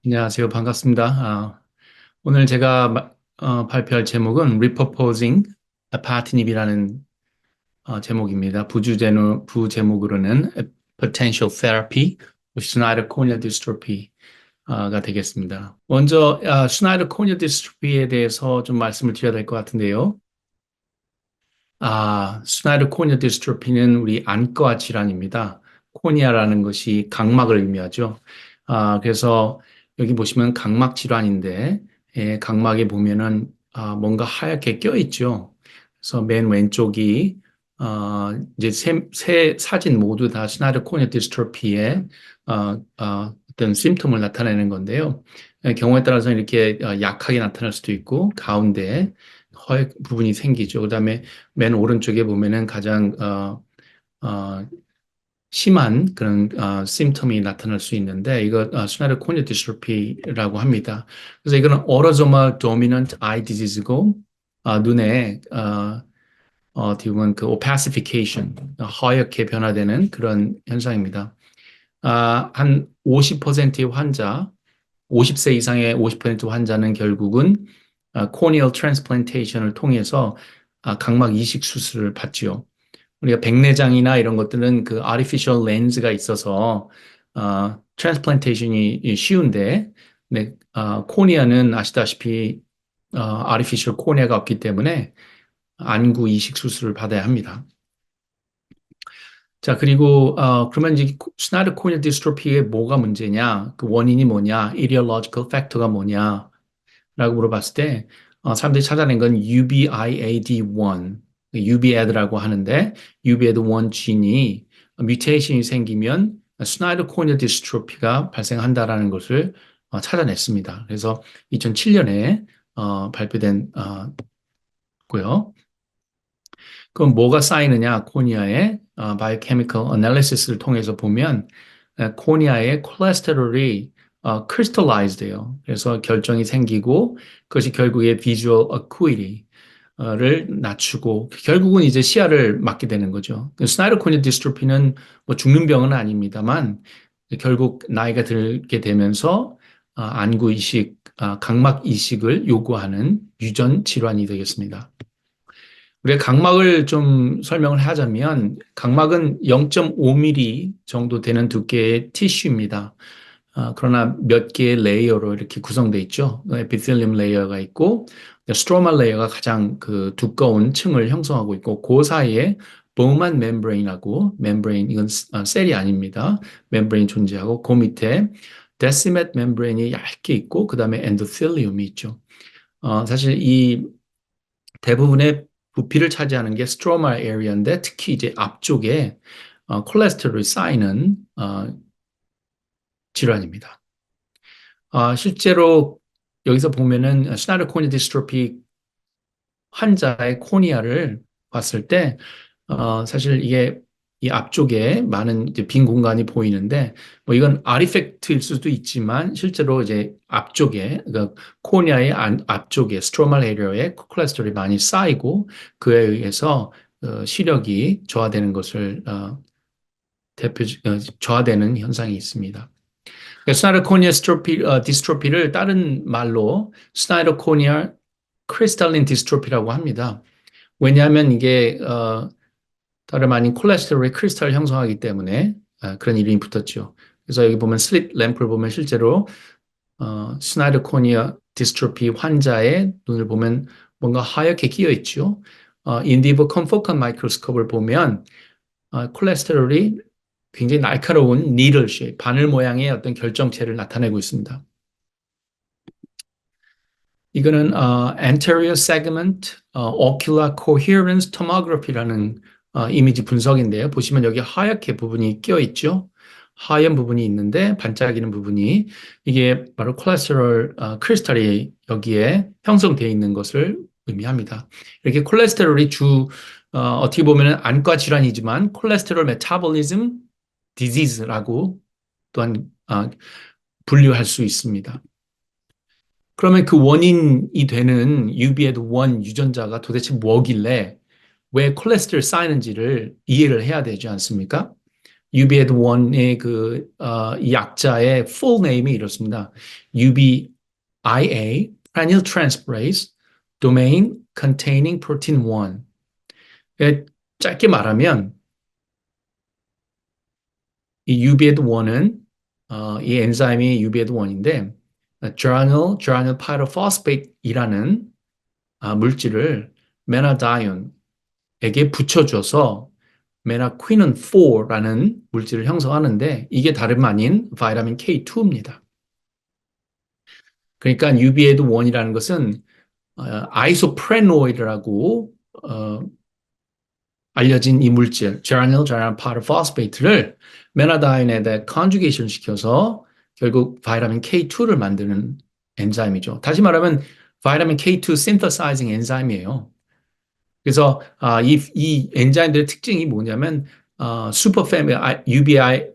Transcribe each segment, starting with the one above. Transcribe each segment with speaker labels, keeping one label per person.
Speaker 1: 안녕하세요. 반갑습니다. 오늘 제가 발표할 제목은 Repurposing Apatinib이라는 제목입니다. 부제목으로는 Potential Therapy for Snyder Corneal Dystrophy가 되겠습니다. 먼저 Snyder Corneal Dystrophy에 대해서 좀 말씀을 드려야 될 것 같은데요. 스나이더 코니아 디스트로피는 우리 안과 질환입니다. 코니아라는 것이 각막을 의미하죠. 그래서 여기 보시면 각막 질환인데, 각막에 보면은 뭔가 하얗게 껴 있죠. 그래서 맨 왼쪽이 이제 세 사진 모두 다 스나이더 코니아 디스트로피의 어떤 심통을 나타내는 건데요. 경우에 따라서 이렇게 약하게 나타날 수도 있고 가운데 허약 부분이 생기죠. 그다음에 맨 오른쪽에 보면은 가장 어, 심한 그런 심텀이 나타날 수 있는데 이거 스나이더 코니아 디스트로피라고 합니다. 그래서 이거는 autosomal dominant eye disease고 눈에 어떻게 보면 그 opacification 하얗게 변화되는 그런 현상입니다. 한 50%의 환자, 50세 이상의 50% 환자는 결국은 코니얼 트랜스플란테이션을 통해서 각막 이식 수술을 받지요. 우리가 백내장이나 이런 것들은 그 artificial 렌즈가 있어서 트랜스플란테이션이 쉬운데, 네, 코니아는 아시다시피 artificial 코니아가 없기 때문에 안구 이식 수술을 받아야 합니다. 자, 그리고 그러면 이제 스나이더 코니아 디스트로피의 뭐가 문제냐? 그 원인이 뭐냐? etiological factor가 뭐냐? 라고 물어봤을 때 사람들이 찾아낸 건 UBIAD1, UBAD라고 하는데 UBAD1 진이 뮤테이션이 생기면 스나이더 코니아 디스트로피가 발생한다라는 것을 찾아냈습니다. 그래서 2007년에 발표된 고요. 그럼 뭐가 쌓이느냐? 코니아의 바이오케미컬 애널리시스를 통해서 보면 코니아의 콜레스테롤이 crystallized 돼요. 그래서 결정이 생기고 그것이 결국에 visual acuity를 낮추고 결국은 이제 시야를 막게 되는 거죠. 스나이더 코니아 디스트로피는 뭐 죽는 병은 아닙니다만 결국 나이가 들게 되면서 안구 이식, 각막 이식을 요구하는 유전 질환이 되겠습니다. 우리가 각막을 좀 설명을 하자면 각막은 0.5mm 정도 되는 두께의 티슈입니다. 그러나 몇 개의 레이어로 이렇게 구성되어 있죠. 에피텔리움 레이어가 있고 스트로마 레이어가 가장 그 두꺼운 층을 형성하고 있고 그 사이에 보만 멤브레인하고 멤브레인 이건 셀이 아닙니다. 멤브레인 존재하고 그 밑에 데시메트 멤브레인이 얇게 있고 그 다음에 엔도텔리움이 있죠. 사실 이 대부분의 부피를 차지하는 게 스트로마 에리어인데 특히 이제 앞쪽에 콜레스테롤이 쌓이는 질환입니다. 실제로 여기서 보면은 스나이더 코니아 디스트로피 환자의 코니아를 봤을 때 사실 이게 이 앞쪽에 많은 이제 빈 공간이 보이는데 뭐 이건 아티팩트일 수도 있지만 실제로 이제 앞쪽에 그러니까 코니아의 앞쪽에 스트로말 에리어에 콜레스테롤이 많이 쌓이고 그에 의해서 시력이 저하되는 것을 저하되는 현상이 있습니다. 스나이더 코니아 디스트로피를 다른 말로 스나이더 코니아 크리스탈린 디스트로피라고 합니다. 왜냐하면 이게 다름 아닌 콜레스테롤의 크리스탈을 형성하기 때문에 그런 이름이 붙었죠. 그래서 여기 보면 슬립 램프를 보면 실제로 스나이더 코니아 디스트로피 환자의 눈을 보면 뭔가 하얗게 끼어 있죠. 인디버 컨포컬 마이크로스코프를 보면 콜레스테롤이 굉장히 날카로운 니들 쉐입, 바늘 모양의 어떤 결정체를 나타내고 있습니다. 이거는 anterior segment ocular coherence tomography라는 이미지 분석인데요. 보시면 여기 하얗게 부분이 껴 있죠. 하얀 부분이 있는데 반짝이는 부분이 이게 바로 콜레스테롤 크리스탈이 여기에 형성되어 있는 것을 의미합니다. 이렇게 콜레스테롤이 어떻게 보면 안과 질환이지만 콜레스테롤 메타볼리즘 디지즈라고 또한 분류할 수 있습니다. 그러면 그 원인이 되는 UBAD1 유전자가 도대체 뭐길래 왜 콜레스테롤 쌓이는지를 이해를 해야 되지 않습니까? UBAD1의 이 약자의 full name이 이렇습니다. UBIA, Prenyl Transferase, Domain Containing Protein 1. 짧게 말하면, 이 UBAD1은, 이 엔자임이 UBAD1인데, geranyl pyrophosphate이라는 물질을 메나다이온에게 붙여줘서 메나퀴닌 4라는 물질을 형성하는데 이게 다름 아닌 바이타민 K2입니다. 그러니까 UBAD1이라는 것은 아이소프레노이드라고 알려진 이 물질, geranyl pyrophosphate를 메나다이온에다 컨주게이션 시켜서 결국 바이타민 K2를 만드는 엔자임이죠. 다시 말하면 바이타민 K2 synthesizing 엔자임이에요. 그래서 이 엔자임들의 특징이 뭐냐면 슈퍼패밀리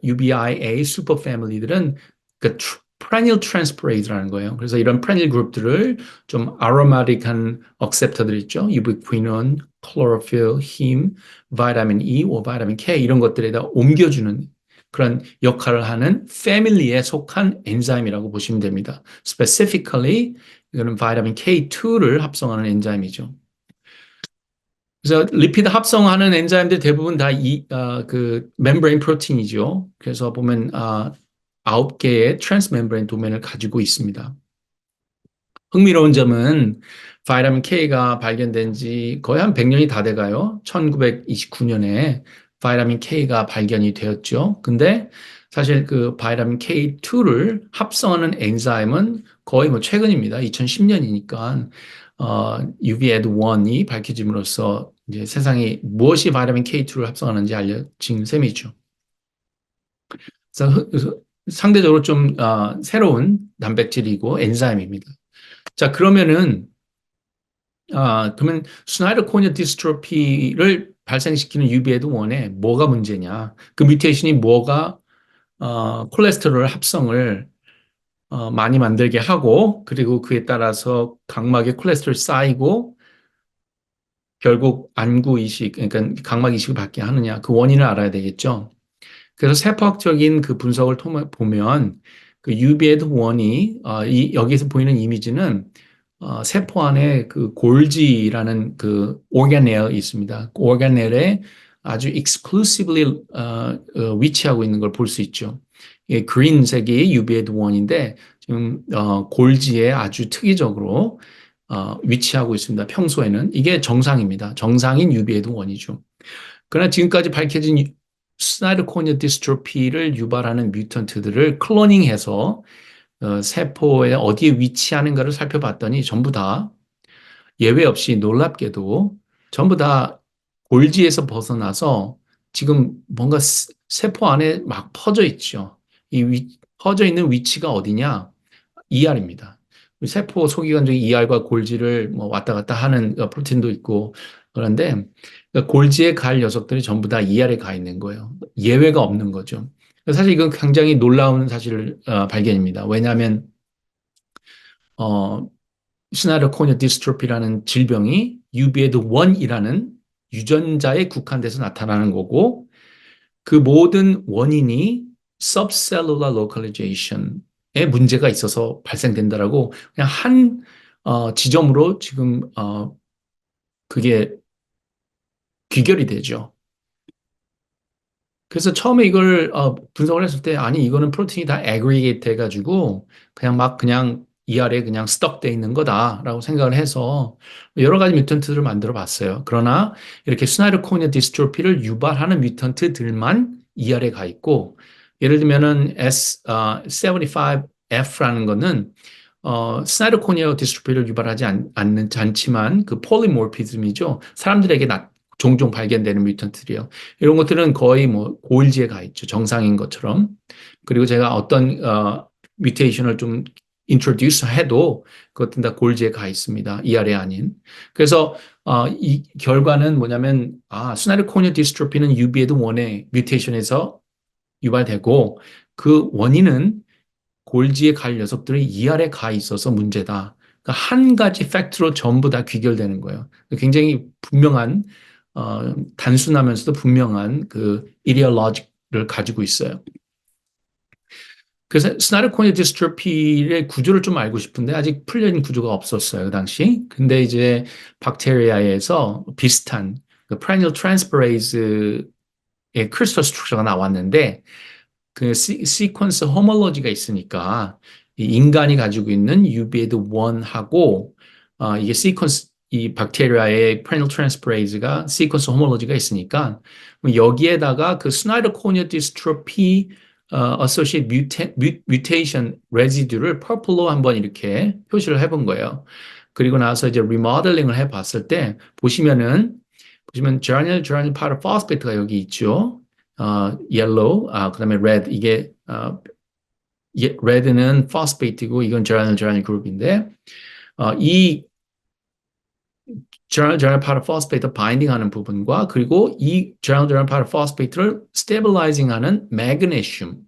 Speaker 1: UBIA 슈퍼패밀리들은 그 perennial transferase라는 거예요. 그래서 이런 perennial 그룹들을 좀 aromatic한 acceptor들 있죠. 유비퀴논, 클로로필, 힘, 바이타민 E, 바이타민 K 이런 것들에다 옮겨주는 그런 역할을 하는 패밀리에 속한 엔자임이라고 보시면 됩니다. Specifically 이거는 바이타민 K2를 합성하는 엔자임이죠. 그래서 리피드 합성하는 엔자임들 대부분 다 그 멤브레인 프로틴이죠. 그래서 보면 9개의 트랜스 멤브레인 도메인을 가지고 있습니다. 흥미로운 점은 바이타민 K가 발견된 지 거의 한 100년이 다 돼가요. 1929년에 바이타민 K가 발견이 되었죠. 근데 사실 그 바이타민 K2를 합성하는 엔자임은 거의 뭐 최근입니다. 2010년이니까 UVAD1이 밝혀짐으로써 이제 세상에 무엇이 바이타민 K2를 합성하는지 알려진 셈이죠. 그래서 상대적으로 좀 새로운 단백질이고 엔자임입니다. 자, 그러면 스나이더 코니어 디스트로피를 발생시키는 UBAD1에 뭐가 문제냐? 그 뮤테이션이 뭐가 콜레스테롤 합성을 많이 만들게 하고 그리고 그에 따라서 각막에 콜레스테롤 쌓이고 결국 안구 이식, 그러니까 각막 이식을 받게 하느냐 그 원인을 알아야 되겠죠. 그래서 세포학적인 그 분석을 보면 그 UBAD1이 여기서 보이는 이미지는 세포 안에 그 골지라는 그 오르가넬이 있습니다. 그 오르가넬에 아주 exclusively 위치하고 있는 걸 볼 수 있죠. 이 그린색이 UBAD1인데 지금 골지에 아주 특이적으로 위치하고 있습니다. 평소에는 이게 정상입니다. 정상인 UBAD1이죠. 그러나 지금까지 밝혀진 스나이더 코니어 디스트로피를 유발하는 뮤턴트들을 클로닝해서 세포에 어디에 위치하는가를 살펴봤더니 전부 다 예외 없이 놀랍게도 전부 다 골지에서 벗어나서 지금 뭔가 세포 안에 막 퍼져 있죠. 퍼져 있는 위치가 어디냐? ER입니다. 세포 소기관 중에 ER과 골지를 뭐 왔다 갔다 하는 프로틴도 있고 그런데 골지에 갈 녀석들이 전부 다 ER에 가 있는 거예요. 예외가 없는 거죠. 사실 이건 굉장히 놀라운 사실 발견입니다. 왜냐하면 스나이더 코니어 디스트로피라는 질병이 UBAD1이라는 유전자에 국한돼서 나타나는 거고 그 모든 원인이 subcellular localization에 문제가 있어서 발생된다라고 그냥 한 지점으로 지금 그게 귀결이 되죠. 그래서 처음에 이걸 분석을 했을 때 아니 이거는 프로틴이 다 aggregate 돼가지고 그냥 ER에 그냥 스톡돼 있는 거다라고 생각을 해서 여러 가지 뮤턴트들을 만들어 봤어요. 그러나 이렇게 스나이더 코니어 디스트로피를 유발하는 뮤턴트들만 ER에 가 있고 예를 들면은 S75F라는 거는 스나이더 코니어 디스트로피를 유발하지 않지만 그 폴리모피즘이죠. 사람들에게 종종 발견되는 뮤턴트들이요. 이런 것들은 거의 뭐 고일지에 가 있죠. 정상인 것처럼. 그리고 제가 어떤 뮤테이션을 좀 인트로듀스 해도 그것은 다 골지에 가 있습니다. ER이 아닌. 그래서 이 결과는 뭐냐면 스나이더 코니어 디스트로피는 UBAD1의 뮤테이션에서 유발되고 그 원인은 골지에 갈 녀석들이 ER에 가 있어서 문제다. 그러니까 한 가지 팩트로 전부 다 귀결되는 거예요. 굉장히 분명한 단순하면서도 분명한 그 가지고 있어요. 그래서 스나이더 코니아 디스트로피의 구조를 좀 알고 싶은데 아직 풀려진 구조가 없었어요, 그 당시. 근데 이제 박테리아에서 비슷한 그 perennial transferase의 크리스탈 스트럭처가 나왔는데 그 시퀀스 호몰로지가 있으니까 이 인간이 가지고 있는 UBAD 1하고 이게 시퀀스 이 박테리아의 perennial transferase가 시퀀스 호몰로지가 있으니까 여기에다가 그 스나이더 코니아 디스트로피 associate mutation residue를 purple로 한번 이렇게 표시를 해본 거예요. 그리고 나서 이제 리모델링을 해봤을 때 보시면 geranyl pyrophosphate가 여기 있죠. yellow, 그다음에 red 이게 red는 phosphate이고 이건 geranyl 그룹인데 이 geranyl pyrophosphate 바인딩하는 부분과 그리고 이 geranyl pyrophosphate를 stabilizing하는 magnesium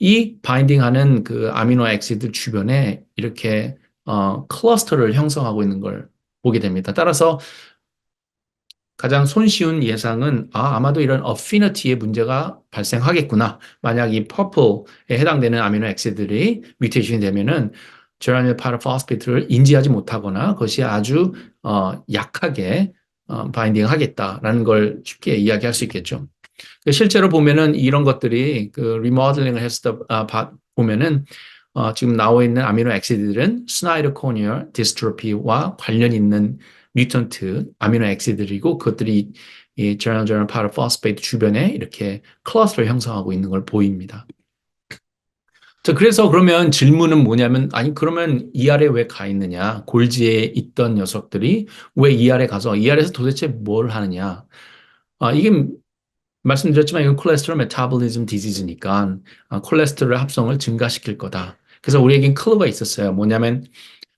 Speaker 1: 이 바인딩하는 그 아미노 액시드 주변에 이렇게 클러스터를 형성하고 있는 걸 보게 됩니다. 따라서 가장 손쉬운 예상은 아마도 이런 affinity의 문제가 발생하겠구나. 만약 이 purple에 해당되는 아미노 액시드들이 뮤테이션이 되면은 geranyl pyrophosphate를 인지하지 못하거나 그것이 아주 약하게 바인딩하겠다라는 걸 쉽게 이야기할 수 있겠죠. 실제로 보면은 이런 것들이 그 리모델링을 했을 때 보면은 지금 나와 있는 아미노 액시드들은 스나이더 코니아 디스트로피와 관련 있는 뮤턴트 아미노 액시드들이고 그것들이 이 geranyl pyrophosphate 주변에 이렇게 클러스터를 형성하고 있는 걸 보입니다. 자, 그래서 그러면 질문은 뭐냐면, 아니, 그러면 ER에 왜 가 있느냐? 골지에 있던 녀석들이 왜 ER에 가서, ER에서 도대체 뭘 하느냐? 이게 말씀드렸지만 이건 콜레스테롤 메타볼리즘 디지즈니까 콜레스테롤 합성을 증가시킬 거다. 그래서 우리에겐 클루가 있었어요. 뭐냐면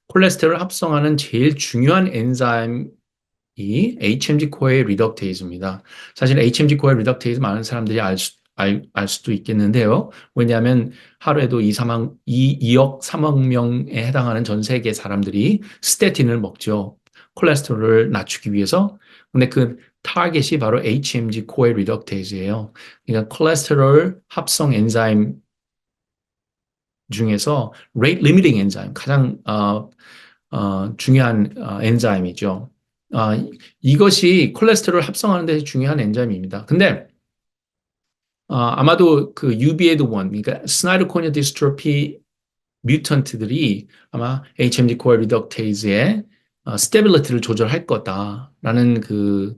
Speaker 1: 콜레스테롤 합성하는 제일 중요한 엔자임이 HMG-CoA 리덕테이즈입니다. 사실 HMG-CoA 리덕테이즈 많은 사람들이 알 수도 있겠는데요. 왜냐하면 하루에도 2억 3억 명에 해당하는 전 세계 사람들이 스테틴을 먹죠. 콜레스테롤을 낮추기 위해서. 근데 그 타겟이 바로 HMG-CoA 리덕테이즈예요. 그러니까 콜레스테롤 합성 엔자임 중에서 rate limiting 엔자임 가장 중요한 엔자임이죠. 이것이 콜레스테롤 합성하는 데 중요한 엔자임입니다. 근데 아마도 그 UBAD1, 그러니까 스나이더 코니아 디스트로피 뮤턴트들이 아마 HMG-CoA 리덕테이즈의 스테빌리티를 조절할 거다라는 그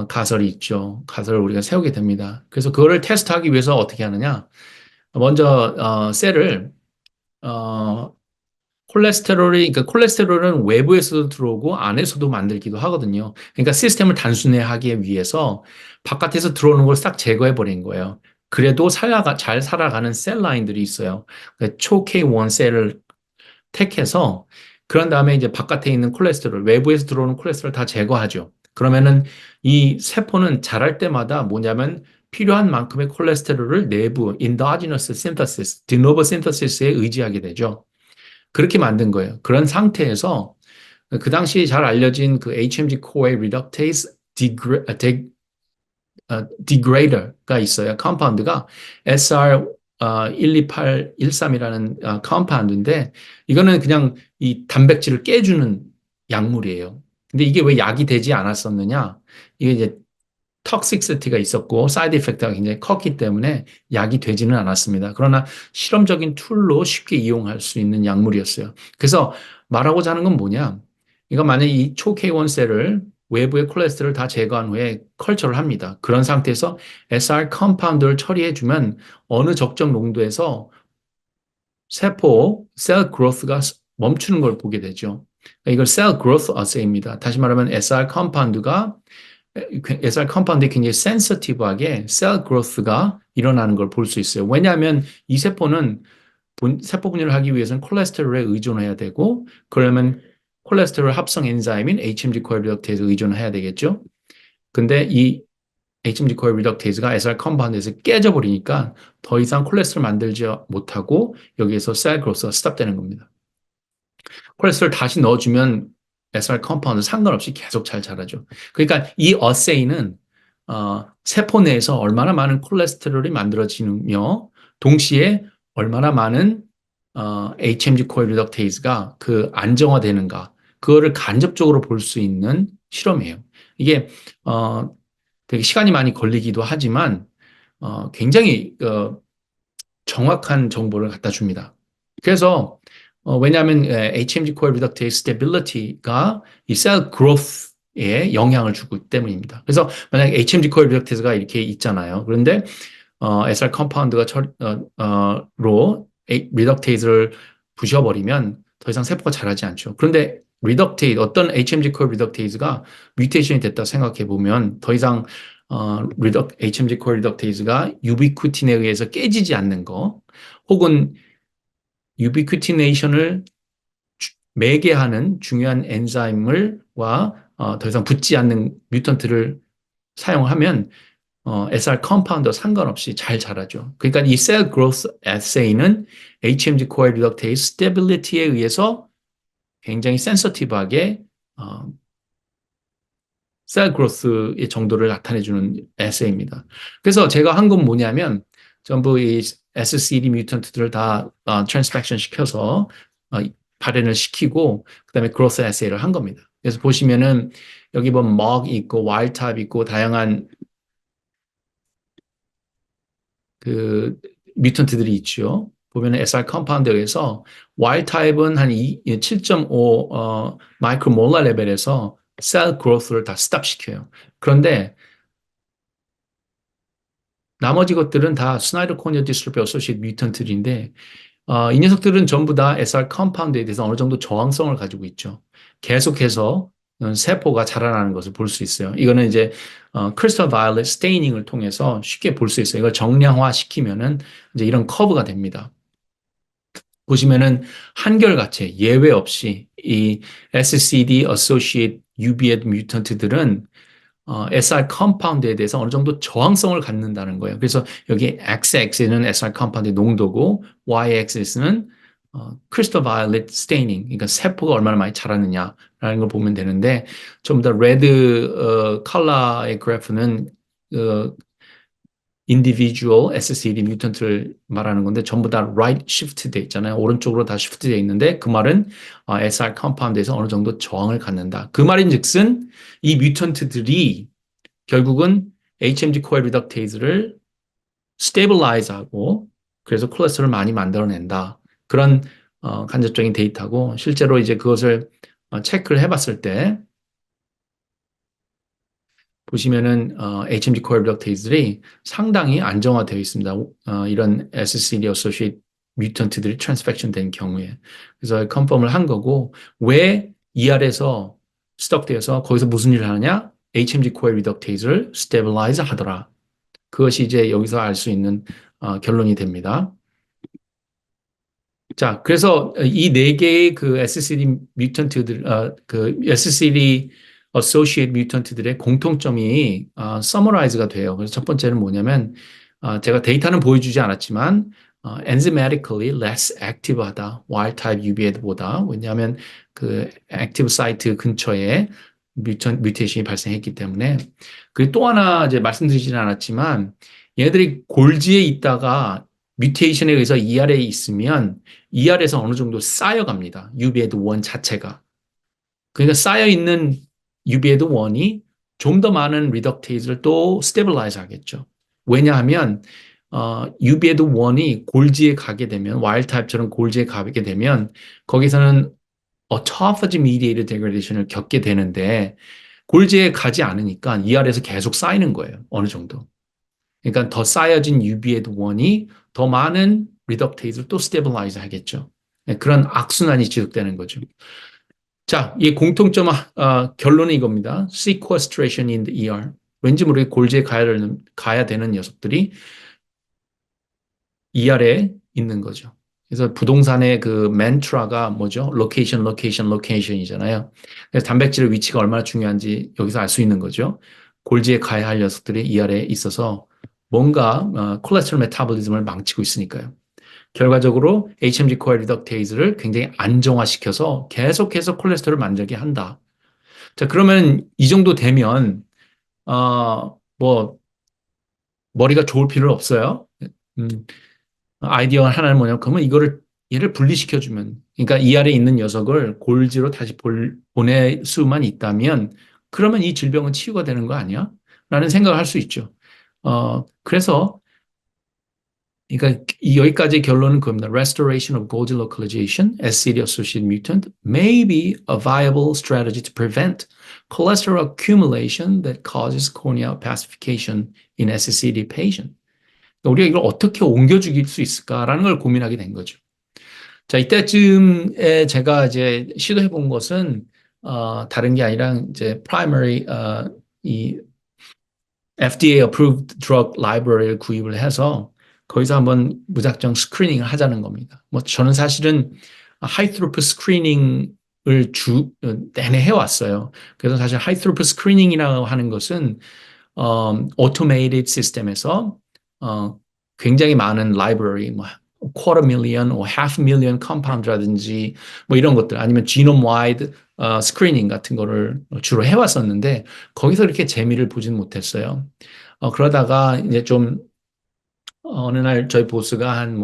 Speaker 1: 가설이 있죠. 가설을 우리가 세우게 됩니다. 그래서 그거를 테스트하기 위해서 어떻게 하느냐? 먼저 셀을 그러니까 콜레스테롤은 외부에서도 들어오고 안에서도 만들기도 하거든요. 그러니까 시스템을 단순화하기 위해서 바깥에서 들어오는 걸 싹 제거해 버린 거예요. 그래도 잘 살아가는 셀 라인들이 있어요. 그러니까 초 K1 셀을 택해서 그런 다음에 이제 바깥에 있는 콜레스테롤, 외부에서 들어오는 콜레스테롤 다 제거하죠. 그러면은 이 세포는 자랄 때마다 뭐냐면 필요한 만큼의 콜레스테롤을 내부 endogenous synthesis, de novo synthesis에 의지하게 되죠. 그렇게 만든 거예요. 그런 상태에서 그 당시 잘 알려진 그 HMG-CoA reductase degrader가 있어요. 컴파운드가 SR 12813이라는 컴파운드인데 이거는 그냥 이 단백질을 깨주는 약물이에요. 근데 이게 왜 약이 되지 않았었느냐? 이게 이제 턱식시티가 있었고 사이드 이펙트가 굉장히 컸기 때문에 약이 되지는 않았습니다. 그러나 실험적인 툴로 쉽게 이용할 수 있는 약물이었어요. 그래서 말하고자 하는 건 뭐냐? 이거 만약에 이 초 K1 셀을 외부의 콜레스테롤을 다 제거한 후에 컬처를 합니다. 그런 상태에서 SR 컴파운드를 처리해주면 어느 적정 농도에서 세포 셀 그로스가 멈추는 걸 보게 되죠. 이걸 셀 그로스 어세이입니다. 다시 말하면 SR 컴파운드가 SR 컴파운드에 굉장히 센서티브하게 셀 그로스가 일어나는 걸 볼 수 있어요. 왜냐하면 이 세포는 세포 분열을 하기 위해서는 콜레스테롤에 의존해야 되고 그러면 콜레스테롤 합성 엔자임인 HMG-CoA 리덕테이즈에 의존해야 되겠죠. 근데 이 HMG-CoA 리덕테이즈가 SR 컴파운드에서 깨져버리니까 더 이상 콜레스테롤 만들지 못하고 여기에서 셀 그로스가 스탑되는 겁니다. 콜레스테롤 다시 넣어주면 SR 컴파운드 상관없이 계속 잘 자라죠. 그러니까 이 어세이는 세포 내에서 얼마나 많은 콜레스테롤이 만들어지며 동시에 얼마나 많은 HMG-CoA 리덕테이즈가 그 안정화되는가 그거를 간접적으로 볼 수 있는 실험이에요. 이게 되게 시간이 많이 걸리기도 하지만 굉장히 정확한 정보를 갖다 줍니다. 그래서 왜냐하면 HMG-CoA 리덕테이즈 스테빌리티가 이 셀 그로스에 영향을 주기 때문입니다. 그래서 만약 HMG-CoA 리덕테이즈가 이렇게 있잖아요. 그런데 SR 컴파운드가 로 리덕테이즈를 부셔버리면 더 이상 세포가 자라지 않죠. 그런데 리덕테이즈 어떤 HMG-CoA 리덕테이즈가 뮤테이션이 됐다 생각해 보면 더 이상 HMG-CoA 리덕테이즈가 유비큐틴에 의해서 깨지지 않는 거 혹은 유비큐티네이션을 매개하는 중요한 엔자임을과 더 이상 붙지 않는 뮤턴트를 사용하면 SR 컴파운드 상관없이 잘 자라죠. 그러니까 이 셀 그로스 에세이는 HMG-CoA 리덕테이즈 스테빌리티에 의해서 굉장히 센서티브하게 셀 그로스의 정도를 나타내주는 에세이입니다. 그래서 제가 한 건 뭐냐면 전부 이 SCD 뮤턴트들을 다 트랜스펙션 시켜서 발현을 시키고 그다음에 그로스 에세이를 한 겁니다. 그래서 보시면은 여기 보면 먹 있고 와일드 타입 있고 다양한 그 뮤턴트들이 있죠. 보면 SR 컴파운드에서 와일드 타입은 한 7.5 마이크로몰라 레벨에서 셀 그로스를 다 스탑 시켜요. 그런데 나머지 것들은 다 스나이더 코니어 디스트로피 어소시에이트 뮤턴트들인데 이 녀석들은 전부 다 SR 컴파운드에 대해서 어느 정도 저항성을 가지고 있죠. 계속해서 세포가 자라나는 것을 볼 수 있어요. 이거는 이제 크리스탈 바이올렛 스테이닝을 통해서 쉽게 볼 수 있어요. 이걸 정량화 시키면은 이제 이런 커브가 됩니다. 보시면은 한결같이 예외 없이 이 SCD associate UBA 뮤턴트들은 SR 컴파운드에 대해서 어느 정도 저항성을 갖는다는 거예요. 그래서 여기 XX-는 SR 컴파운드의 농도고 Y-axis는 크리스탈 바이올렛 스테이닝, 그러니까 세포가 얼마나 많이 자랐느냐라는 걸 보면 되는데 좀 더 레드 컬러의 그래프는 individual SCD 뮤턴트를 말하는 건데 전부 다 right shift 돼 있잖아요. 오른쪽으로 다 shift 돼 있는데 그 말은 SR 컴파운드에서 어느 정도 저항을 갖는다. 그 말인즉슨 이 뮤턴트들이 결국은 HMG-CoA 리덕테이즈를 스테빌라이즈하고 그래서 콜레스테롤을 많이 만들어낸다. 그런 간접적인 데이터고 실제로 이제 그것을 체크를 해봤을 때 보시면은 HMG-CoA 리덕테이즈들이 상당히 안정화되어 있습니다. 이런 SCD associated 뮤턴트들이 트랜스펙션 된 경우에. 그래서 컨펌을 한 거고 왜 ER에서 스톡되어서 거기서 무슨 일을 하느냐? HMG-CoA 리덕테이즈를 스테빌라이즈 하더라. 그것이 이제 여기서 알 수 있는 결론이 됩니다. 자, 그래서 이 네 개의 그 SCD 뮤턴트들, 그 SCD associate 뮤턴트들의 공통점이 서머라이즈가 돼요. 그래서 첫 번째는 뭐냐면 제가 데이터는 보여주지 않았지만 enzymatically less active하다. wild type UBA보다. 왜냐하면 그 active site 근처에 뮤테이션이 발생했기 때문에. 그리고 또 하나 이제 말씀드리지는 않았지만 얘네들이 골지에 있다가 뮤테이션에 의해서 ER에 있으면 ER에서 어느 정도 쌓여갑니다. UBA1 자체가. 그러니까 쌓여있는 UBA1이 좀 더 많은 리덕테이즈를 또 스테빌라이즈 하겠죠. 왜냐하면 UBA1이 골지에 가게 되면 와일드 타입처럼 골지에 가게 되면 거기서는 autophagy mediated degradation을 겪게 되는데 골지에 가지 않으니까 ER에서 계속 쌓이는 거예요. 어느 정도. 그러니까 더 쌓여진 UBA1이 더 많은 리덕테이즈를 또 스테빌라이즈 하겠죠. 그런 악순환이 지속되는 거죠. 자, 이 공통점 결론은 이겁니다. Sequestration in the ER. 왠지 모르게 골지에 가야 되는 녀석들이 ER에 있는 거죠. 그래서 부동산의 그 맨트라가 뭐죠? 로케이션, 로케이션, 로케이션이잖아요. 그래서 단백질의 위치가 얼마나 중요한지 여기서 알 수 있는 거죠. 골지에 가야 할 녀석들이 ER에 있어서 뭔가 콜레스테롤 메타볼리즘을 망치고 있으니까요. 결과적으로 HMG-CoA 리덕테이즈를 굉장히 안정화시켜서 계속해서 콜레스테롤을 만들게 한다. 자, 그러면 이 정도 되면 뭐 머리가 좋을 필요는 없어요. 음, 아이디어 하나는 뭐냐면 그러면 이거를 얘를 분리시켜주면 그러니까 이 아래에 있는 녀석을 골지로 다시 보낼 수만 있다면 그러면 이 질병은 치유가 되는 거 아니야? 라는 생각을 할 수 있죠. 그래서 그러니까 여기까지 결론은 그겁니다. Restoration of Golgi localization as CD-associated mutant may be a viable strategy to prevent cholesterol accumulation that causes corneal opacification in SCD patient. 우리가 이걸 어떻게 옮겨주길 수 있을까라는 걸 고민하게 된 거죠. 자, 이때쯤에 제가 이제 시도해 본 것은 다른 게 아니라 이제 primary 이 FDA approved drug library를 구입을 해서 거기서 한번 무작정 스크리닝을 하자는 겁니다. 뭐 저는 사실은 high throughput 스크리닝을 내내 해왔어요. 그래서 사실 high throughput 스크리닝이라고 하는 것은 automated 시스템에서 굉장히 많은 library, 뭐 quarter million, or half million compound라든지 뭐 이런 것들 아니면 genome wide 스크리닝 같은 거를 주로 해왔었는데 거기서 이렇게 재미를 보진 못했어요. 그러다가 이제 좀 어느 날 저희 보스가 한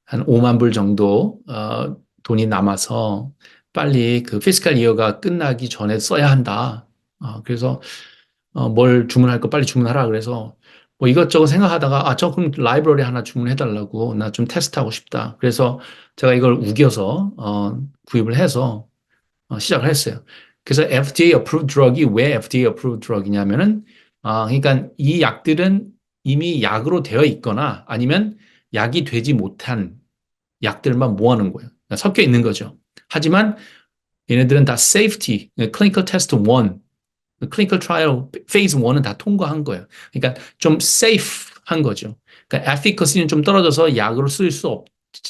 Speaker 1: 5만 불 정도 돈이 남아서 빨리 그 피스칼 이어가 끝나기 전에 써야 한다. 그래서 뭘 주문할 거 빨리 주문하라 그래서 뭐 이것저것 생각하다가 저 그럼 라이브러리 하나 주문해달라고 나 좀 테스트하고 싶다. 그래서 제가 이걸 우겨서 구입을 해서 시작을 했어요. 그래서 FDA approved drug이 왜 FDA approved drug이냐면은 그러니까 이 약들은 이미 약으로 되어 있거나 아니면 약이 되지 못한 약들만 모아놓은 거예요. 그러니까 섞여 있는 거죠. 하지만 얘네들은 다 safety, clinical test 1, 클리니컬 트라이얼 페이즈 1은 다 통과한 거예요. 그러니까 좀 safe한 거죠. 그러니까 efficacy는 좀 떨어져서 약으로 쓸 수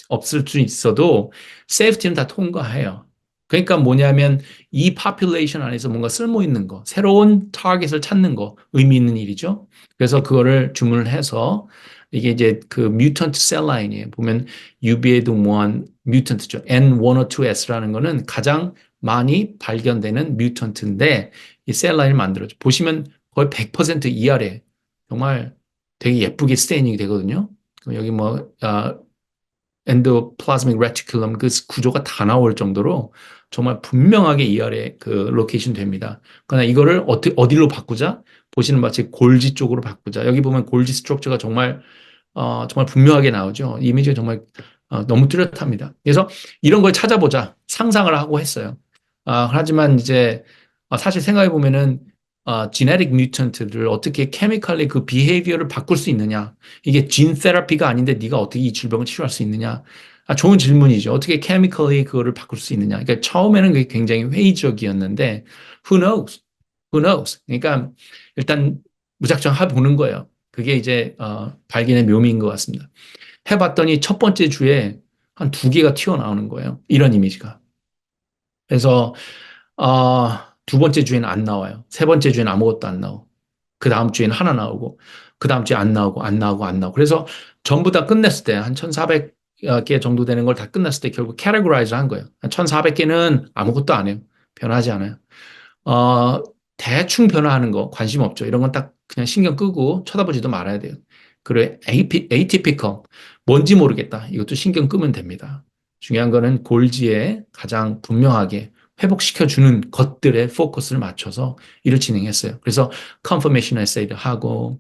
Speaker 1: 없을 수 있어도 safety는 다 통과해요. 그러니까 뭐냐면 이 population 안에서 뭔가 쓸모 있는 거, 새로운 타겟을 찾는 거 의미 있는 일이죠. 그래서 그거를 주문을 해서 이게 이제 그 mutant cell line이에요. 보면 UBA도 뭐한 뮤턴트죠. N102S라는 거는 가장 많이 발견되는 뮤턴트인데 이 셀라인을 만들어줘. 보시면 거의 100% 이하래. 정말 되게 예쁘게 스테이닝이 되거든요. 여기 엔도플라즈믹 레티큘럼 그 구조가 다 나올 정도로 정말 분명하게 이하래 그 로케이션 됩니다. 그러나 이거를 어디로 바꾸자? 보시는 마치 골지 쪽으로 바꾸자. 여기 보면 골지 스트럭처가 정말 분명하게 나오죠. 이미지가 정말 너무 뚜렷합니다. 그래서 이런 걸 찾아보자 상상을 하고 했어요. 하지만 이제 사실 생각해 보면은 genetic mutant를 어떻게 chemically 그 behavior를 바꿀 수 있느냐? 이게 gene therapy가 아닌데 네가 어떻게 이 질병을 치료할 수 있느냐? 좋은 질문이죠. 어떻게 chemically 그거를 바꿀 수 있느냐? 그러니까 처음에는 그게 굉장히 회의적이었는데 who knows? Who knows? 그러니까 일단 무작정 해보는 거예요. 그게 이제 발견의 묘미인 것 같습니다. 해봤더니 첫 번째 주에 한 두 개가 튀어나오는 거예요. 이런 이미지가. 그래서 두 번째 주에는 안 나와요. 세 번째 주에는 아무것도 안 나오고 그 다음 주에는 하나 나오고 그 다음 주에 안 나오고 안 나오고 안 나오고 그래서 전부 다 끝냈을 때 한 1,400개 정도 되는 걸 다 끝났을 때 결국 categorize 한 거예요. 한 1,400개는 아무것도 안 해요. 변하지 않아요. 어, 대충 변화하는 거 관심 없죠. 이런 건 딱 그냥 신경 끄고 쳐다보지도 말아야 돼요. 그리고 atypical, 뭔지 모르겠다. 이것도 신경 끄면 됩니다. 중요한 거는 골지에 가장 분명하게 회복시켜주는 것들에 포커스를 맞춰서 일을 진행했어요. 그래서 confirmation essay도 하고,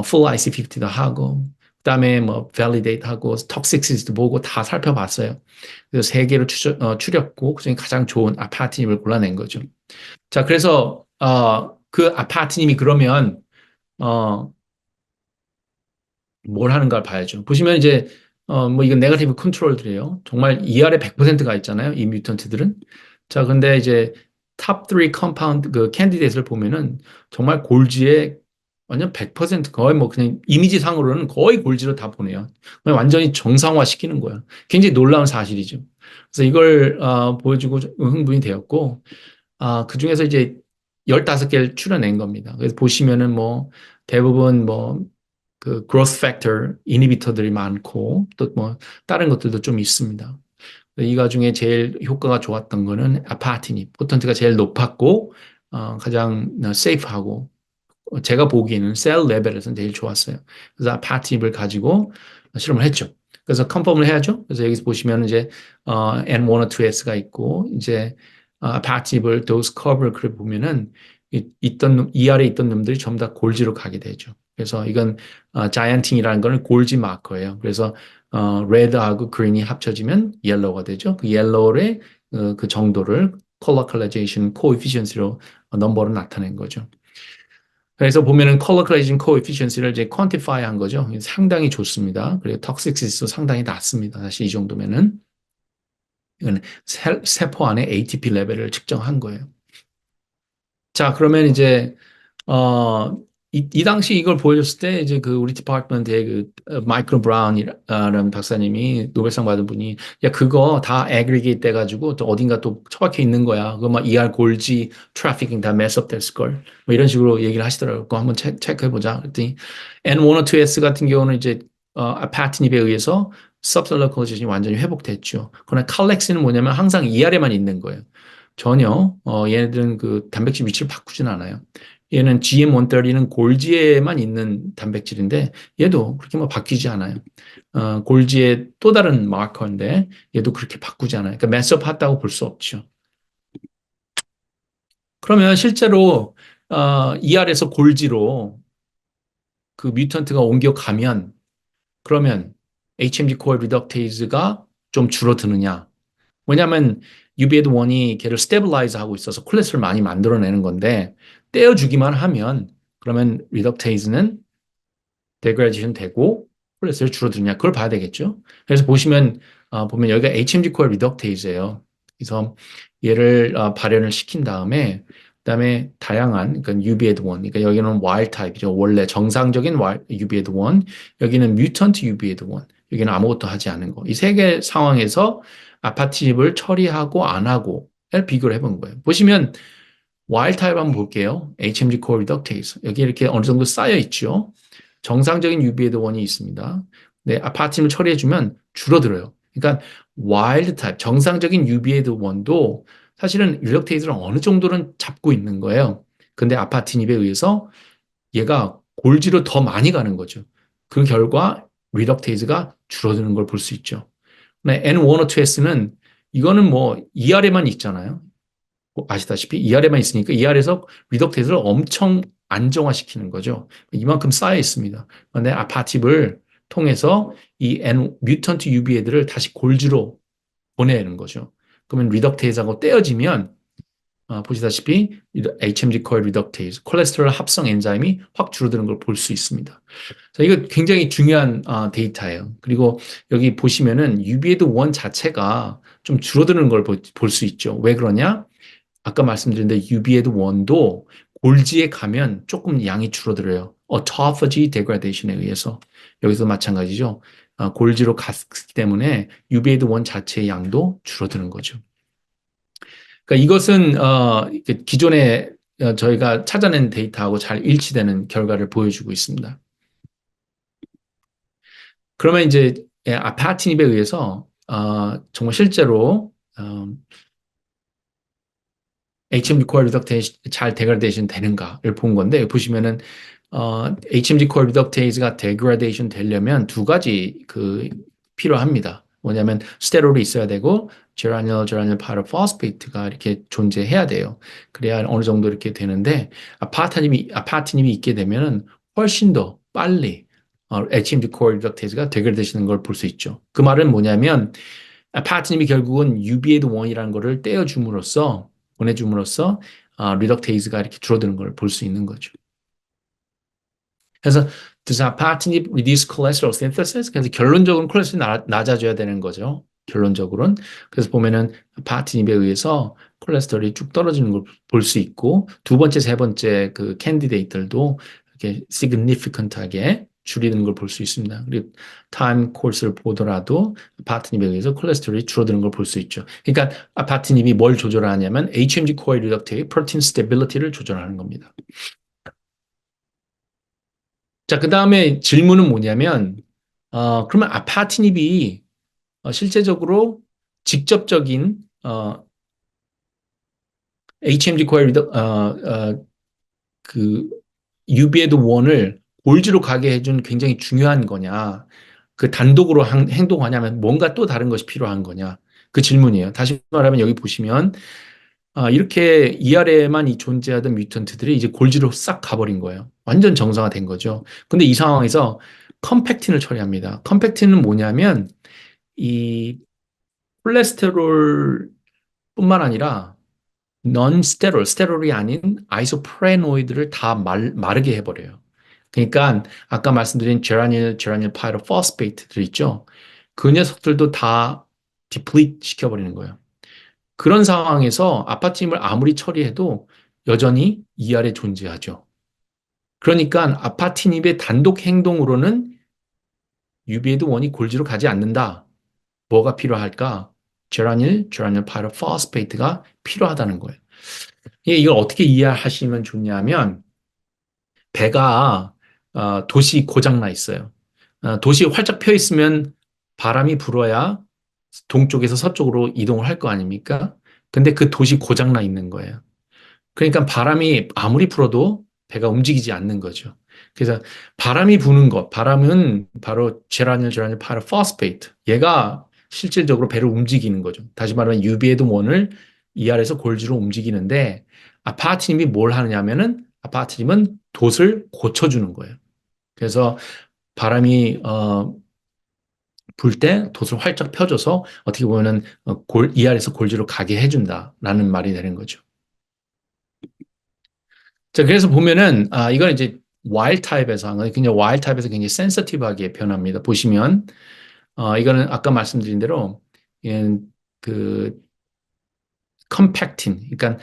Speaker 1: full IC50도 하고, 그다음에 뭐 validate 하고, toxicity도 보고 다 살펴봤어요. 그래서 세 개를 추렸고, 그중에 가장 좋은 아파트님을 골라낸 거죠. 자, 그래서 그 아파트님이 그러면 어, 뭘 하는가를 봐야죠. 보시면 이제 뭐 이건 네거티브 컨트롤들이에요. 정말 이 아래 100%가 있잖아요. 이 뮤턴트들은. 자, 근데 이제 탑 3 컴파운드 그 캔디데이트를 보면은 정말 골지에 완전 100% 거의 뭐 그냥 이미지상으로는 거의 골지로 다 보내요. 완전히 정상화 시키는 거예요. 굉장히 놀라운 사실이죠. 그래서 이걸 보여주고 흥분이 되었고 그 중에서 이제 15개를 추려낸 겁니다. 그래서 보시면은 뭐 대부분 뭐 그 growth factor 이니비터들이 많고 또 뭐 다른 것들도 좀 있습니다. 이가 중에 제일 효과가 좋았던 거는 아파티닙, 포턴트가 제일 높았고 가장 세이프하고 제가 보기에는 셀 레벨에서는 제일 좋았어요. 그래서 아파트입을 가지고 실험을 했죠. 그래서 컨펌을 해야죠. 그래서 여기서 보시면 이제 N102S가 있고 이제 아파트입을 도스 커브를 그래 보면은 이 아래 있던 놈들이 전부 다 골지로 가게 되죠. 그래서 이건 자이언팅이라는 거는 골지 마커예요. 그래서 레드하고 그린이 합쳐지면 옐로우가 되죠. 그 옐로우의 그 정도를 컬러 컬러제이션 코에피션시로 넘버로 나타낸 거죠. 그래서 보면은 컬러 컬러제이션 코에피션시를 이제 퀀티파이 한 거죠. 상당히 좋습니다. 그리고 톡식시스도 상당히 낮습니다. 사실 이 정도면은 이건 세포 안에 ATP 레벨을 측정한 거예요. 자, 그러면 이제 이 당시 이걸 보여줬을 때, 이제 그 우리 디파트먼트의 그 마이클 브라운이라는 박사님이 노벨상 받은 분이, 야, 그거 다 애그리게이트 돼가지고 또 어딘가 또 처박혀 있는 거야. 그거 막 ER 골지 트래피킹 다 메스업 됐을걸. 뭐 이런 식으로 얘기를 하시더라고요. 그거 한번 체크해보자. 그랬더니 N102S 같은 경우는 이제 아파트닙에 의해서 subcellular cohesion이 완전히 회복됐죠. 그러나 칼렉스는 뭐냐면 항상 ER에만 있는 거예요. 전혀 얘네들은 그 단백질 위치를 바꾸진 않아요. 얘는 GM130는 골지에만 있는 단백질인데 얘도 그렇게 뭐 바뀌지 않아요. 골지의 또 다른 마커인데 얘도 그렇게 바꾸지 않아요. 그러니까 매스업 했다고 볼 수 없죠. 그러면 실제로 ER에서 골지로 그 뮤턴트가 옮겨가면 그러면 HMG 코어 리덕테이즈가 좀 줄어드느냐? 왜냐하면 UBA1이 걔를 스테빌라이즈 하고 있어서 콜레스테롤 많이 만들어내는 건데 떼어주기만 하면 그러면 리덕테이즈는 데그레이션 되고 콜레스테롤 줄어드냐 그걸 봐야 되겠죠. 그래서 보면 여기가 HMG 코어 리덕테이즈예요. 그래서 얘를 발현을 시킨 다음에 그다음에 다양한 그러니까 UBA1 그러니까 여기는 와일드 타입이죠. 원래 정상적인 UBA1 여기는 뮤턴트 UBA1 여기는 아무것도 하지 않은 거. 이 세 개 상황에서 아파트집을 처리하고 안 하고를 비교를 해본 거예요. 보시면 와일드 타입 한번 볼게요. HMG 코어 리덕테이즈 여기 이렇게 어느 정도 쌓여 있죠. 정상적인 UBA1이 있습니다. 네, 아파트를 처리해주면 줄어들어요. 그러니까 와일드 타입, 정상적인 UBA1도 사실은 릴럭테이즈를 어느 정도는 잡고 있는 거예요. 근데 아파트닙에 의해서 얘가 골지로 더 많이 가는 거죠. 그 결과 릴럭테이즈가 줄어드는 걸 볼 수 있죠. 네, N102S는 이거는 뭐 ER에만 있잖아요. 아시다시피 ER에만 있으니까 ER에서 리덕테이즈를 엄청 안정화시키는 거죠. 이만큼 쌓여 있습니다. 그런데 아파팁을 통해서 이 뮤턴트 UBA들을 다시 골지로 보내는 거죠. 그러면 리덕테이즈하고 떼어지면 보시다시피 HMG 코어 리덕테이즈, 콜레스테롤 합성 엔자임이 확 줄어드는 걸 볼 수 있습니다. 자, 이거 굉장히 중요한 데이터예요. 그리고 여기 보시면은 UBA1 자체가 좀 줄어드는 걸 볼 수 있죠. 왜 그러냐? 아까 말씀드린 데 UBA1도 골지에 가면 조금 양이 줄어들어요. autophagy degradation에 의해서. 여기서 마찬가지죠. 골지로 갔기 때문에 UBA1 자체의 양도 줄어드는 거죠. 그러니까 이것은 기존에 저희가 찾아낸 데이터하고 잘 일치되는 결과를 보여주고 있습니다. 그러면 이제 아파트닙에 의해서 정말 실제로 HMG 코어 리덕테이즈 잘 데그라데이션 되는가를 본 건데 보시면은 HMG 코어 리덕테이즈가 데그라데이션 되려면 두 가지 필요합니다. 뭐냐면 스테롤이 있어야 되고 제라닐 파이로포스페이트가 이렇게 존재해야 돼요. 그래야 어느 정도 이렇게 되는데 아파트님이 있게 되면은 훨씬 더 빨리 HMG 코어 리덕테이즈가 데그라데이션되는 걸 볼 수 있죠. 그 말은 뭐냐면 아파트님이 결국은 UBA1이라는 거를 떼어줌으로써 보내줌으로써 리덕테이즈가 이렇게 줄어드는 걸 볼 수 있는 거죠. 그래서 다사파틴ib reduce cholesterol synthesis. 그래서 결론적으로는 콜레스테롤이 낮아져야 되는 거죠. 결론적으로는. 그래서 보면은 파틴ib에 의해서 콜레스테롤이 쭉 떨어지는 걸 볼 수 있고 두 번째, 세 번째 그 캔디데이트들도 이렇게 significant하게 줄이는 걸 볼 수 있습니다. 그리고 타임 코스를 보더라도 아파트닙에 의해서 콜레스테롤이 줄어드는 걸 볼 수 있죠. 그러니까 아파트닙이 뭘 조절하냐면 HMG 코어 리덕테이 프로틴 스테빌리티를 조절하는 겁니다. 자, 그 다음에 질문은 뭐냐면 그러면 아파트닙이 실제적으로 직접적인 HMG 코어 리덕 그 UBA도 원을 골지로 가게 해준 굉장히 중요한 거냐? 그 단독으로 행동하냐면 뭔가 또 다른 것이 필요한 거냐? 그 질문이에요. 다시 말하면 여기 보시면 이렇게 이 아래에만 이 존재하던 뮤턴트들이 이제 골지로 싹 가버린 거예요. 완전 정상화된 거죠. 근데 이 상황에서 컴팩틴을 처리합니다. 컴팩틴은 뭐냐면 이 콜레스테롤 뿐만 아니라 스테롤이 아닌 아이소프레노이드를 다 마르게 해버려요. 그러니까 아까 말씀드린 제라닐 파이로포스페이트들 있죠. 그 녀석들도 다 디플리트 시켜버리는 거예요. 그런 상황에서 아파트임을 아무리 처리해도 여전히 이 아래 존재하죠. 그러니까 아파트님의 단독 행동으로는 UBA도 원이 골지로 가지 않는다. 뭐가 필요할까? 제라닐 파이로포스페이트가 필요하다는 거예요. 이걸 어떻게 이해하시면 좋냐면 배가 도시 고장나 있어요. 도시 활짝 펴 있으면 바람이 불어야 동쪽에서 서쪽으로 이동을 할 거 아닙니까? 근데 그 도시 고장나 있는 거예요. 그러니까 바람이 아무리 불어도 배가 움직이지 않는 거죠. 그래서 바람이 부는 것, 바람은 바로 제라닐 파이로포스페이트. 얘가 실질적으로 배를 움직이는 거죠. 다시 말하면 UBA도 원을 이 아래에서 골지로 움직이는데 아파트님이 뭘 하느냐면은 아파트님은 돛을 고쳐주는 거예요. 그래서 바람이 불 때 돛을 활짝 펴줘서 어떻게 보면은 이 아래에서 골지로 가게 해준다라는 말이 되는 거죠. 자, 그래서 보면은, 이건 이제 와일드 타입에서 한 거예요. 그냥 와일드 타입에서 굉장히 센서티브하게 변합니다. 보시면, 이거는 아까 말씀드린 대로, 이건 그, 컴팩틴, 그러니까,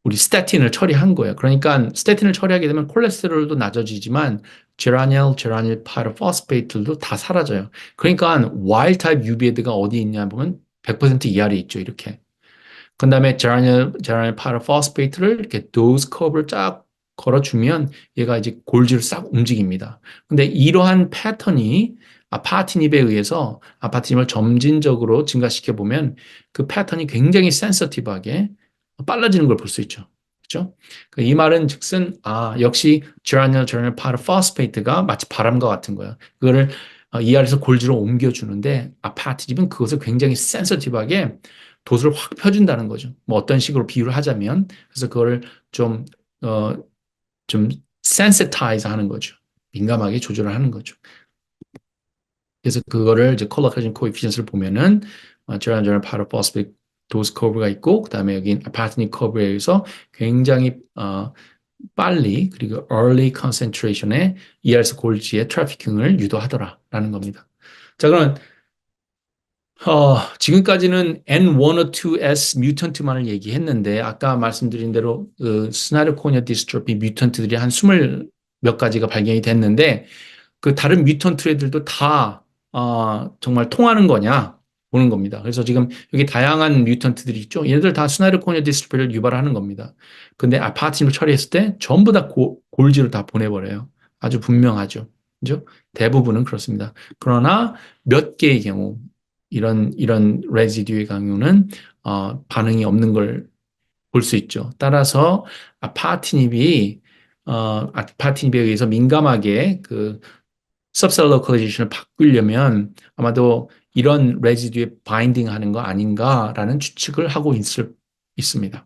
Speaker 1: 우리 스태틴을 처리한 거예요. 그러니까, 스태틴을 처리하게 되면 콜레스테롤도 낮아지지만, 제라닐 파이로포스페이트도 다 사라져요. 그러니까, 와일드 타입 UBAD가 어디 있냐 보면 100% 이 아래에 있죠. 이렇게. 그 다음에 제라닐 파라포스페이트를 이렇게 도즈 커브를 쫙 걸어주면 얘가 이제 골지를 싹 움직입니다. 근데 이러한 패턴이 아파트닙에 의해서 아파트닙을 점진적으로 증가시켜 보면 그 패턴이 굉장히 센서티브하게 빨라지는 걸 볼 수 있죠. 그렇죠? 이 말은 즉슨 역시 제라닐 파라포스페이트가 마치 바람과 같은 거예요. 그거를 이 아래에서 골지로 옮겨주는데 아파트집은 그것을 굉장히 센서티브하게 돛을 확 펴준다는 거죠. 뭐 어떤 식으로 비유를 하자면 그래서 그거를 좀, 좀 sensitize 하는 거죠. 민감하게 조절을 하는 거죠. 그래서 그거를 이제 컬러컬리전 코에피션스를 보면은 제라닐 파라포스페이트 도스 커브가 있고 그다음에 여기 아파트닉 커브에 의해서 굉장히 빨리 그리고 early concentration의 ERS 골지의 트래피킹을 유도하더라라는 겁니다. 자, 그럼 지금까지는 N102S 뮤턴트만을 얘기했는데 아까 말씀드린 대로 스나이더 코니아 디스트로피 뮤턴트들이 한 20 몇 가지가 발견이 됐는데 그 다른 뮤턴트들도 다 정말 통하는 거냐 보는 겁니다. 그래서 지금 여기 다양한 뮤턴트들이 있죠. 얘네들 다 스나이더 코니아 디스트로피를 유발하는 겁니다. 근데 아파트를 처리했을 때 전부 다 골지로 다 보내버려요. 아주 분명하죠. 그죠? 대부분은 그렇습니다. 그러나 몇 개의 경우 이런 레지듀의 경우는 반응이 없는 걸 볼 수 있죠. 따라서 아파트닙에 의해서 민감하게 그 subcell localization을 바꾸려면 아마도 이런 레지듀에 바인딩 하는 거 아닌가라는 추측을 하고 있습니다.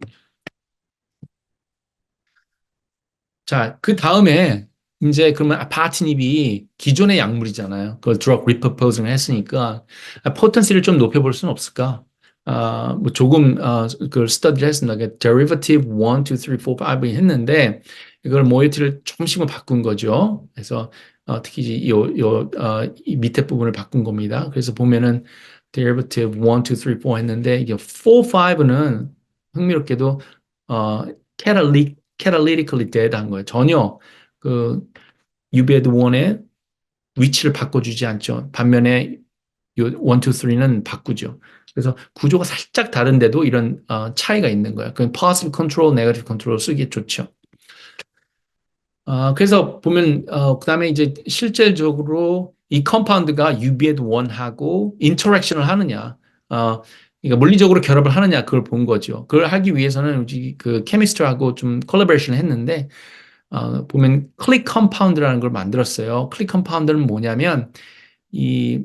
Speaker 1: 자, 그 다음에 이제 그러면 아파트닙이 기존의 약물이잖아요. 그걸 drug repurposing 했으니까 포텐시를 좀 높여볼 수는 없을까? 뭐 조금 그걸 스터디를 했습니다. derivative 1, 2, 3, 4, 5 했는데 이걸 모이티를 조금씩만 바꾼 거죠. 그래서 특히 이 밑에 부분을 바꾼 겁니다. 그래서 보면은 derivative 1, 2, 3, 4 했는데 이게 4, 5는 흥미롭게도 어, catalytically dead한 거예요. 전혀 그 유베드 1의 위치를 바꿔주지 않죠. 반면에 요 1, 2, 3는 바꾸죠. 그래서 구조가 살짝 다른데도 이런 차이가 있는 거예요. 그 positive control, negative control 쓰기 좋죠. 그래서 보면 그다음에 이제 실질적으로 이 컴파운드가 유비에드 1하고 인터랙션을 하느냐, 그러니까 물리적으로 결합을 하느냐 그걸 본 거죠. 그걸 하기 위해서는 그 케미스트하고 좀 콜라보레이션을 했는데 보면 클릭 컴파운드라는 걸 만들었어요. 클릭 컴파운드는 뭐냐면 이,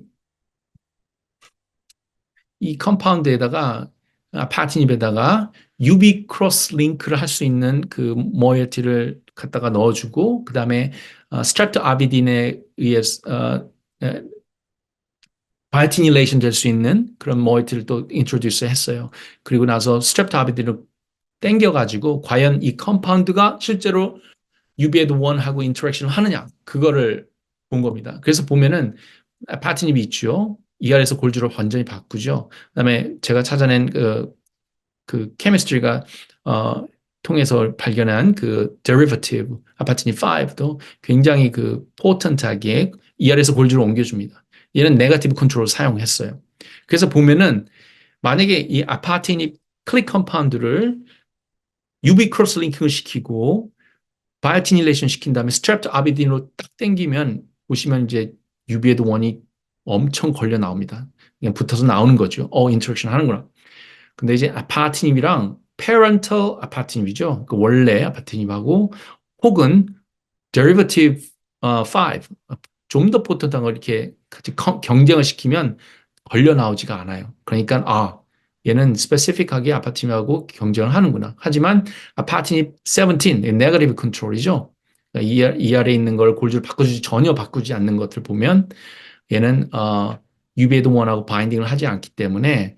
Speaker 1: 이 컴파운드에다가 파트닙에다가 UV 크로스 링크를 할 수 있는 그 모이어티를 갖다가 넣어주고 그 다음에 스트랩트 아비딘에 의해서 바이티닐레이션 될 수 있는 그런 모이어티를 또 인트로듀스 했어요. 그리고 나서 스트랩트 아비딘을 땡겨가지고 과연 이 컴파운드가 실제로 UV에도 원하고 인터랙션을 하느냐 그거를 본 겁니다. 그래서 보면은 파트닙이 있죠. ER에서 골드로 완전히 바꾸죠. 그다음에 제가 찾아낸 그 케미스트리가 통해서 발견한 그 derivative 아파트닙 5도 굉장히 그 포턴트하게 ER에서 골드로 옮겨줍니다. 얘는 네거티브 컨트롤을 사용했어요. 그래서 보면은 만약에 이 아파트닙 클릭 컴파운드를 UV 크로스 링킹을 시키고 바이오티닐레이션 시킨 다음에 스트랩트 아비딘으로 딱 당기면 보시면 이제 UV에도 원이 엄청 걸려 나옵니다. 그냥 붙어서 나오는 거죠. 인터랙션 하는구나. 근데 이제 아파트님이랑 parental 아파트님이죠. 그 원래 아파트님하고 혹은 derivative 5, 좀 더 포텐트한 걸 이렇게 같이 경쟁을 시키면 걸려 나오지가 않아요. 그러니까 얘는 스페시픽하게 아파트님하고 경쟁을 하는구나. 하지만 아파트님 17, 네거티브 컨트롤이죠. 이 아래에 있는 걸 골드를 전혀 바꾸지 않는 것들 보면 얘는 UV에도 원하고 바인딩을 하지 않기 때문에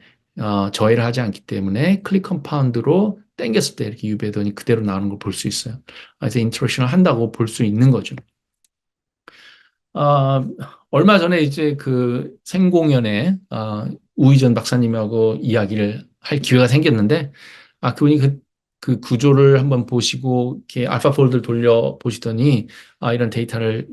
Speaker 1: 저해를 하지 않기 때문에 클릭 컴파운드로 당겼을 때 이렇게 UV에도니 그대로 나오는 걸 볼 수 있어요. 그래서 인터랙션을 한다고 볼 수 있는 거죠. 얼마 전에 이제 그 생공연에 우희전 박사님하고 이야기를 할 기회가 생겼는데, 그분이 그 구조를 한번 보시고 이렇게 알파폴드를 돌려 보시더니 이런 데이터를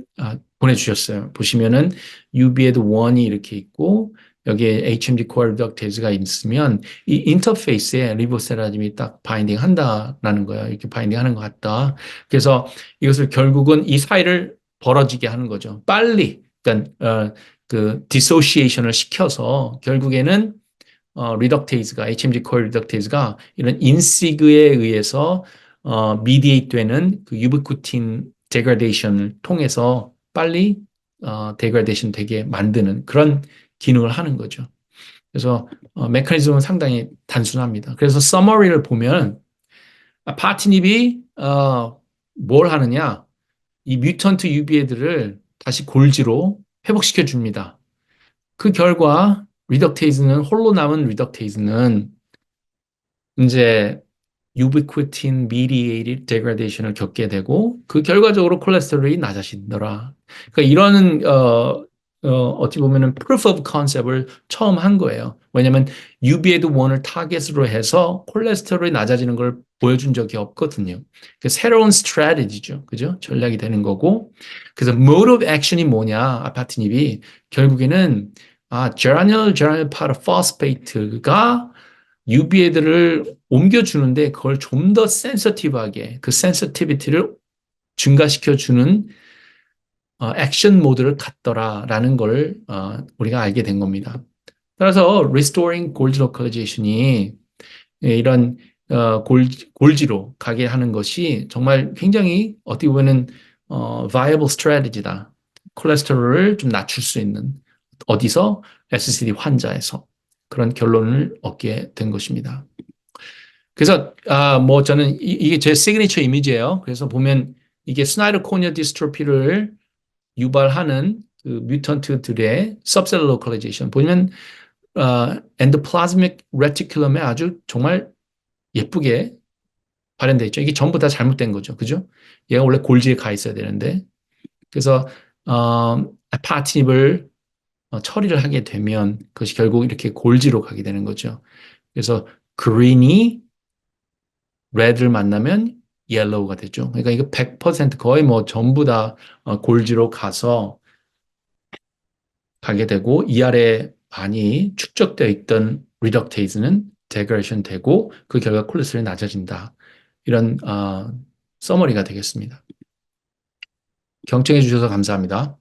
Speaker 1: 보내주셨어요. 보시면은 UB에도 원이 이렇게 있고 여기에 HMG 코어 리덕테이즈가 있으면 이 인터페이스에 리보세라즘이 딱 바인딩 한다라는 거예요. 이렇게 바인딩 하는 것 같다. 그래서 이것을 결국은 이 사이를 벌어지게 하는 거죠. 빨리, 그러니까 그 디소시에이션을 시켜서 결국에는 리덕테이즈가 HMG 코어 리덕테이즈가 이런 인시그에 의해서 미디에이트 되는 그 유비쿠틴 데그라데이션을 통해서 빨리 데그라데이션 되게 만드는 그런 기능을 하는 거죠. 그래서 메커니즘은 상당히 단순합니다. 그래서 서머리를 보면 파트닙이 뭘 하느냐? 이 뮤턴트 유비애들을 다시 골지로 회복시켜 줍니다. 그 결과 리덕테이즈는 홀로 남은 리덕테이즈는 이제 ubiquitin mediated degradation을 겪게 되고 그 결과적으로 콜레스테롤이 낮아지더라. 그러니까 이런 어찌 보면은 proof of concept을 처음 한 거예요. 왜냐하면 UBA도 원을 타겟으로 해서 콜레스테롤이 낮아지는 걸 보여준 적이 없거든요. 그 새로운 스트래티지죠, 그죠? 전략이 되는 거고. 그래서 mode of action이 뭐냐, 아파트닙이 결국에는 geranylgeranylpyrrole phosphate가 UBA들을 옮겨주는데 그걸 좀 더 센서티브하게 그 센서티비티를 증가시켜주는 액션 모드를 갖더라라는 걸 우리가 알게 된 겁니다. 따라서 Restoring Golgi Localization이 이런 골지로 가게 하는 것이 정말 굉장히 어떻게 보면 viable strategy다. 콜레스테롤을 좀 낮출 수 있는 어디서? SCD 환자에서 그런 결론을 얻게 된 것입니다. 그래서 뭐 저는 이게 제 시그니처 이미지예요. 그래서 보면 이게 스나이더 코니어 디스트로피를 유발하는 그 뮤턴트들의 subcellular localization 보면 엔도플라즈믹 레티큘럼에 아주 정말 예쁘게 발현되어 있죠. 이게 전부 다 잘못된 거죠. 그죠? 얘가 원래 골지에 가 있어야 되는데 그래서 파트닙을 처리를 하게 되면 그것이 결국 이렇게 골지로 가게 되는 거죠. 그래서 그린이 레드를 만나면 옐로우가 되죠. 그러니까 이거 100% 거의 뭐 전부 다 골지로 가서 가게 되고 이 아래 많이 축적되어 있던 리덕테이즈는 데그레이션 되고 그 결과 콜레스테롤이 낮아진다. 이런 서머리가 되겠습니다. 경청해 주셔서 감사합니다.